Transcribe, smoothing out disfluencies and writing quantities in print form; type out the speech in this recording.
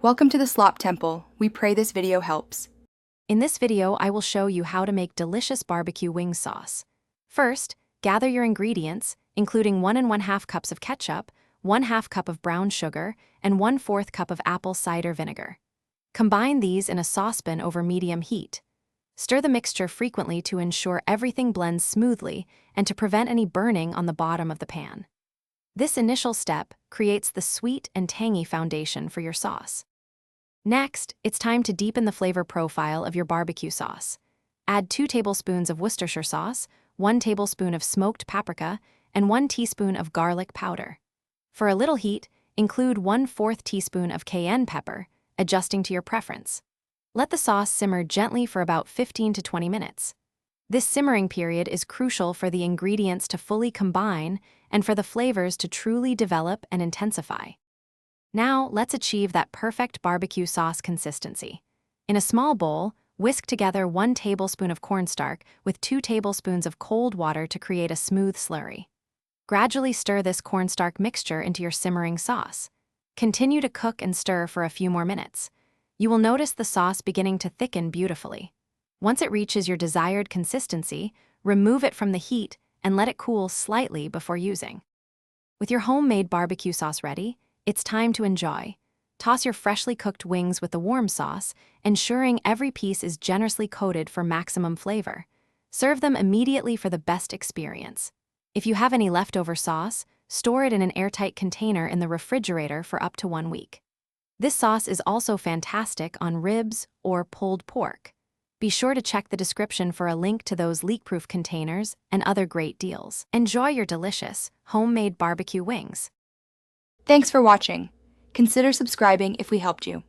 Welcome to the Slop Temple. We pray this video helps. In this video, I will show you how to make delicious barbecue wing sauce. First, gather your ingredients, including 1 1/2 cups of ketchup, 1/2 cup of brown sugar, and 1/4 cup of apple cider vinegar. Combine these in a saucepan over medium heat. Stir the mixture frequently to ensure everything blends smoothly and to prevent any burning on the bottom of the pan. This initial step creates the sweet and tangy foundation for your sauce. Next, it's time to deepen the flavor profile of your barbecue sauce. Add 2 tablespoons of Worcestershire sauce, 1 tablespoon of smoked paprika, and 1 teaspoon of garlic powder. For a little heat, include 1/4 teaspoon of cayenne pepper, adjusting to your preference. Let the sauce simmer gently for about 15 to 20 minutes. This simmering period is crucial for the ingredients to fully combine and for the flavors to truly develop and intensify. Now, let's achieve that perfect barbecue sauce consistency. In a small bowl, whisk together 1 tablespoon of cornstarch with 2 tablespoons of cold water to create a smooth slurry. Gradually stir this cornstarch mixture into your simmering sauce. Continue to cook and stir for a few more minutes. You will notice the sauce beginning to thicken beautifully. Once it reaches your desired consistency, remove it from the heat and let it cool slightly before using. With your homemade barbecue sauce ready, it's time to enjoy. Toss your freshly cooked wings with the warm sauce, ensuring every piece is generously coated for maximum flavor. Serve them immediately for the best experience. If you have any leftover sauce, store it in an airtight container in the refrigerator for up to 1 week. This sauce is also fantastic on ribs or pulled pork. Be sure to check the description for a link to those leak-proof containers and other great deals. Enjoy your delicious, homemade barbecue wings. Thanks for watching. Consider subscribing if we helped you.